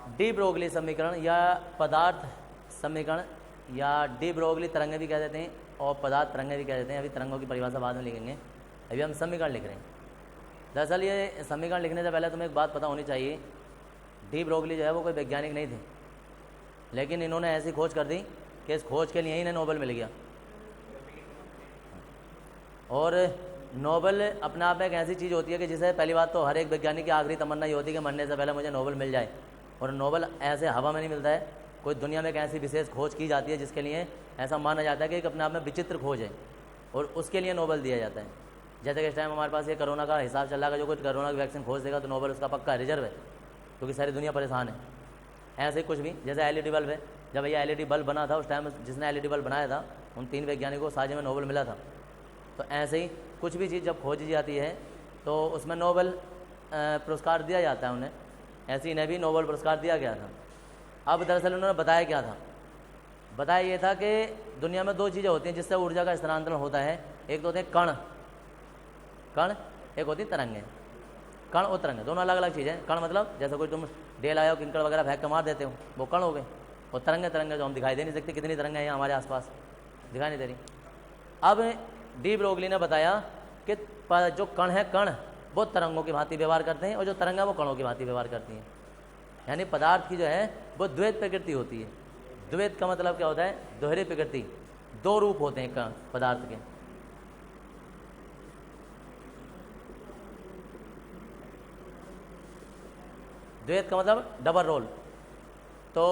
De Broglie समीकरण या पदार्थ समीकरण या डी ब्रोगली तरंगे भी कह देते हैं और पदार्थ तरंगे भी कह देते हैं। अभी तरंगों की परिभाषा बाद में लिखेंगे, अभी हम समीकरण लिख रहे हैं। दरअसल ये समीकरण लिखने से पहले तुम्हें एक बात पता होनी चाहिए, डी ब्रोगली जो है वो कोई वैज्ञानिक नहीं थे, लेकिन इन्होंने ऐसी खोज कर दी कि इस खोज के लिए ही इन्हें नोबेल मिल गया। और नोबेल अपने आप में एक ऐसी चीज़ होती है कि जिसे पहली बात तो हर एक वैज्ञानिक की आखिरी तमन्ना ये होती है कि मरने से पहले मुझे नोबेल मिल जाए। और नोबेल ऐसे हवा में नहीं मिलता है, कोई दुनिया में एक ऐसी विशेष खोज की जाती है जिसके लिए ऐसा माना जाता है कि एक अपने आप में विचित्र खोज है और उसके लिए नोबेल दिया जाता है। जैसे कि इस टाइम हमारे पास ये कोरोना का हिसाब चल रहा है, जो कुछ कोरोना की वैक्सीन खोज देगा तो नोबेल उसका पक्का रिजर्व है, क्योंकि सारी दुनिया परेशान है। ऐसे कुछ भी, जैसे एलईडी बल्ब है, जब ये एलईडी बल्ब बना था उस टाइम जिसने एलईडी बल्ब बनाया था उन 3 वैज्ञानिकों को साझे में नोबेल मिला था। तो ऐसे ही कुछ भी चीज़ जब खोजी जाती है तो उसमें नोबेल पुरस्कार दिया जाता है उन्हें। ऐसे इन्हें भी नोबेल पुरस्कार दिया गया था। अब दरअसल उन्होंने बताया क्या था, बताया ये था कि दुनिया में 2 चीज़ें होती हैं जिससे ऊर्जा का स्थानांतरण होता है। एक तो होते हैं कण, एक होती है तरंगें। कण और तरंगें दोनों अलग अलग चीज़ें। कण मतलब जैसे कोई तुम डेल आए हो, किंकड़ वगैरह फेंक के मार देते हो, वो कण हो गए। और तरंगें जो हम दिखाई दे नहीं सकती, कितनी तरंगें हैं हमारे आसपास, दिखाई नहीं दे रही। अब डी ब्रोगली ने बताया कि जो कण है, कण वो तरंगों की भांति व्यवहार करते हैं और जो तरंगा वो कणों की भांति व्यवहार करती हैं। यानी पदार्थ की जो है वो द्वैत प्रकृति होती है। द्वैत का मतलब क्या होता है? दोहरी प्रकृति, 2 रूप होते हैं कण पदार्थ के। द्वैत का मतलब डबल रोल। तो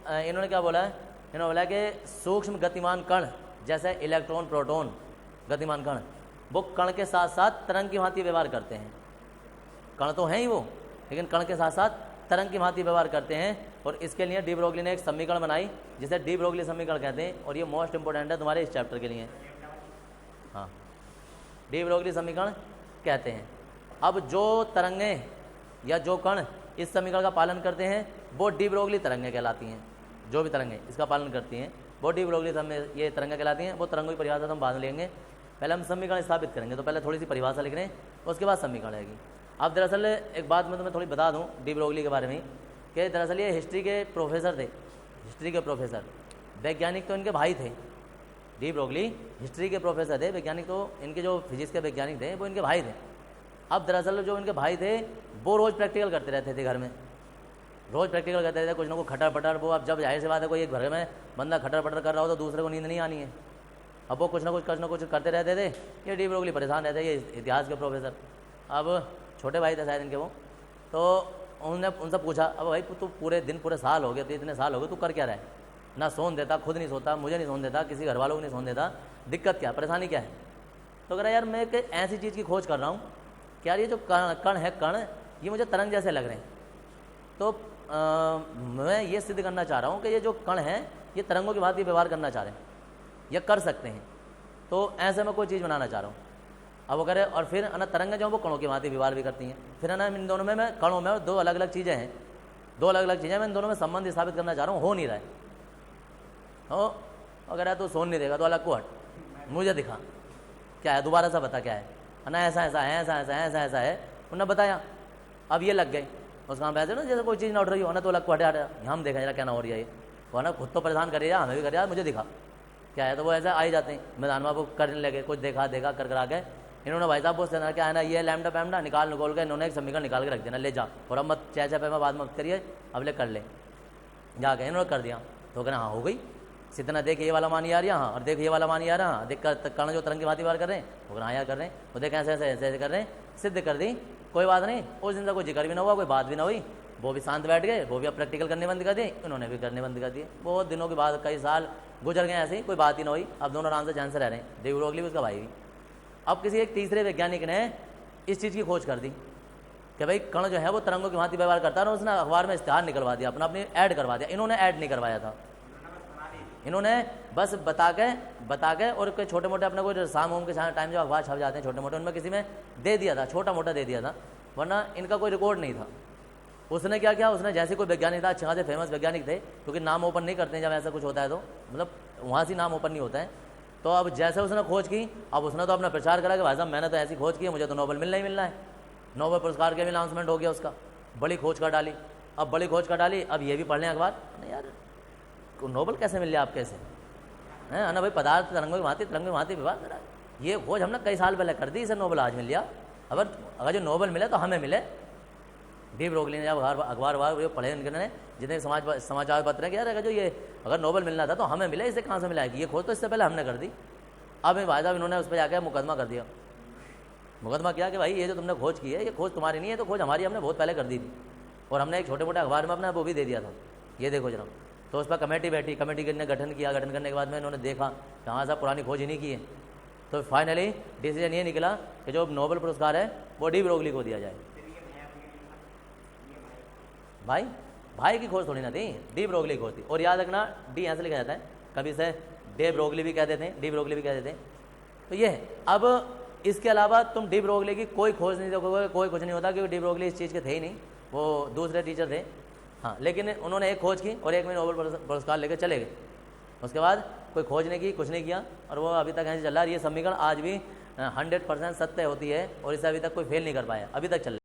इन्होंने क्या बोला है? इन्होंने बोला कि सूक्ष्म गतिमान कण जैसे इलेक्ट्रॉन, प्रोटॉन, गतिमान कण वो कण के साथ साथ तरंग की भांति व्यवहार करते हैं। कण तो हैं ही वो, लेकिन कण के साथ साथ तरंग की भांति व्यवहार करते हैं। और इसके लिए डी ब्रोगली ने एक समीकरण बनाई जिसे डी ब्रोगली समीकरण कहते हैं। और ये मोस्ट इंपॉर्टेंट है तुम्हारे इस चैप्टर के लिए। हाँ, डी ब्रोगली समीकरण कहते हैं। अब जो तरंगें या जो कण इस समीकरण का पालन करते हैं वो डी ब्रोगली तरंगें कहलाती हैं। जो भी तरंगें इसका पालन करती हैं वो डी ब्रोगली ये तरंगें कहलाती हैं। वो तरंगों की परिभाषा तो हम बाद में लेंगे, पहले हम समीकरण स्थापित करेंगे। तो पहले थोड़ी सी परिभाषा लिख रहे हैं, उसके बाद समीकरण आएगी। अब दरअसल एक बात मैं तुम्हें थोड़ी बता दूं डी ब्रोगली के बारे में कि दरअसल ये हिस्ट्री के प्रोफेसर थे। हिस्ट्री के प्रोफेसर, वैज्ञानिक तो इनके भाई थे। डी ब्रोगली हिस्ट्री के प्रोफेसर थे, वैज्ञानिक तो इनके जो फिजिक्स के वैज्ञानिक थे वो इनके भाई थे। अब दरअसल जो इनके भाई थे वो रोज़ प्रैक्टिकल करते रहते थे घर में, रोज़ प्रैक्टिकल करते रहते, कुछ ना कुछ खटर पटर। वो अब जब जाहिर सी बात है कोई एक घर में बंदा खटर पटर कर रहा हो तो दूसरे को नींद नहीं आनी है। अब वो कुछ ना कुछ करते रहते थे। ये डी ब्रोगली परेशान रहते, ये इतिहास के प्रोफेसर। अब छोटे भाई थे शायद इनके वो, तो उन्होंने उनसे पूछा, अब भाई तू पूरे दिन, पूरे साल हो गए, तो इतने साल हो गए, तू कर क्या रहा है? ना सोन देता, खुद नहीं सोता, मुझे नहीं सोन देता, किसी घर वालों को नहीं सोन देता, दिक्कत क्या, परेशानी क्या है? तो कह रहा यार मैं एक ऐसी चीज़ की खोज कर रहा हूँ कि यार ये जो कण है, कण ये मुझे तरंग जैसे लग रहे हैं। तो मैं ये सिद्ध करना चाह रहा हूँ कि ये जो कण हैं ये तरंगों की भांति व्यवहार करना चाह रहे हैं, ये कर सकते हैं। तो ऐसे मैं कोई चीज़ बनाना चाह रहा हूँ। अब वो कह रहे, और फिर है ना तरंगें जो वो कणों की भांति व्यवहार भी करती हैं। फिर है ना इन दोनों में मैं कणों में 2 अलग अलग चीज़ें हैं, 2 अलग अलग चीज़ें मैं इन दोनों में संबंध स्थापित करना चाह रहा हूँ, हो नहीं रहा है। हो अगर तू सोन नहीं देगा तो अलग को हट, मुझे दिखा क्या है, दोबारा सा बता क्या है ना, ऐसा ऐसा है, ऐसा ऐसा है, ऐसा ऐसा है। उन्होंने बताया, अब ये लग गए उसका पैसे ना, जैसे कोई चीज़ ना उठ रही हो ना तो अलग को हटे हटे, हम देखा जरा क्या ना हो रही है। ये वो ना खुद तो परेशान करे हमें भी करे, मुझे दिखा क्या है। तो वो ऐसा आ ही जाते हैं, मैदान में वो करने लगे, कुछ देखा कर आ गए। इन्होंने भाई साहब बोलते ना क्या है ना, ये लैम्डा पैम्डा निकाल के इन्होंने एक समीकरण निकाल के रख देना, ले जा, और अब मत चह पे बाद मत करिए, अब ले कर ले जाके। इन्होंने कर दिया तो कहना हाँ हो गई, सिद्धना देख ये वाला मान आ रही है, हाँ, और देख ये वाला मान आ रहा है, देख कर कर्ण जो तरंग की भांति व्यवहार कर रहे हैं, वो कहना यार कर रहे हैं, वो देख ऐसे ऐसे ऐसे ऐसे कर रहे हैं, सिद्ध कर दी। कोई बात नहीं, उस दिन से कोई जिक्र भी ना हुआ, कोई बात भी ना हुई, वो भी शांत बैठ गए, वो भी अब प्रैक्टिकल करने बंद कर दिए, उन्होंने भी करने बंद कर दिए। बहुत दिनों के बाद कई साल गुजर गए ऐसे ही, कोई बात ही ना हुई। अब दोनों आराम से चैन से रह रहे हैं, डी ब्रोगली भी उसका भाई भी। अब किसी एक तीसरे वैज्ञानिक ने इस चीज़ की खोज कर दी कि भाई कण जो है वो तरंगों की भांति व्यवहार करता है, और उसने अखबार में इश्तिहार निकलवा दिया, अपनी ऐड करवा दिया। इन्होंने ऐड नहीं करवाया था, इन्होंने बस बता के और कोई छोटे मोटे अपने कोई शाम होम के टाइम जो अखबार छप जाते हैं छोटे मोटे, उनमें किसी में दे दिया था, छोटा मोटा दे दिया था, वरना इनका कोई रिकॉर्ड नहीं था। उसने क्या किया, उसने जैसे कोई वैज्ञानिक था, अच्छे खासे फेमस वैज्ञानिक थे, क्योंकि नाम ओपन नहीं करते हैं जब ऐसा कुछ होता है, तो मतलब वहाँ से नाम ओपन नहीं होता है। तो अब जैसे उसने खोज की, अब उसने तो अपना प्रचार करा कि भाई साहब मैंने तो ऐसी खोज की है, मुझे तो नोबेल मिलना ही मिलना है। नोबेल पुरस्कार के भी अनाउंसमेंट हो गया उसका, बड़ी खोज कर डाली। अब बड़ी खोज कर डाली, अब ये भी पढ़ लें अखबार। नहीं यार, नोबल कैसे मिल जाए आप, कैसे हैं ना भाई, पदार्थ तरंगों की भांति विभाग करा, ये खोज हमने कई साल पहले कर दी, इसे नोबल आज मिल गया। अगर जो नोबल मिले तो हमें मिले। डी ब्रोगली ने जब अखबार पढ़े इनके जितने समाचार पत्र हैं कि यार अगर नोबल मिलना था तो हमें मिले, इसे कहाँ से मिला है, ये खोज तो इससे पहले हमने कर दी। अब भाई साहब इन्होंने उस पर जाकर मुकदमा कर दिया। मुकदमा किया कि भाई ये जो तुमने खोज की है ये खोज तुम्हारी नहीं है, तो खोज हमारी, हमने बहुत पहले कर दी थी और हमने एक छोटे मोटे अखबार में अपना वो भी दे दिया था, ये देखो जरा। तो उस पर कमेटी बैठी, कमेटी ने गठन किया, गठन करने के बाद में इन्होंने देखा कि हाँ साहब पुरानी खोज ही नहीं की है। तो फाइनली डिसीजन ये निकला कि जो नोबेल पुरस्कार है वो डी ब्रोगली को दिया जाए। भाई की खोज थोड़ी ना थी, डी ब्रोगली की खोज थी। और याद रखना डी यहाँ से लिखा जाता है, कभी से डे ब्रोगली भी कह देते हैं, डी ब्रोगली भी कह देते हैं। तो ये है। अब इसके अलावा तुम डी ब्रोगली की कोई खोज नहीं देखोगे, कोई कुछ नहीं होता, क्योंकि डी ब्रोगली इस चीज़ के थे ही नहीं, वो दूसरे टीचर थे। हाँ, लेकिन उन्होंने एक खोज की और एक में नोबेल पुरस्कार लेकर चले गए। उसके बाद कोई खोज नहीं की, कुछ नहीं किया, और वो अभी तक ऐसे चल रहा है। ये समीकरण आज भी 100% सत्य होती है और इसे अभी तक कोई फेल नहीं कर पाया, अभी तक चल रहा है।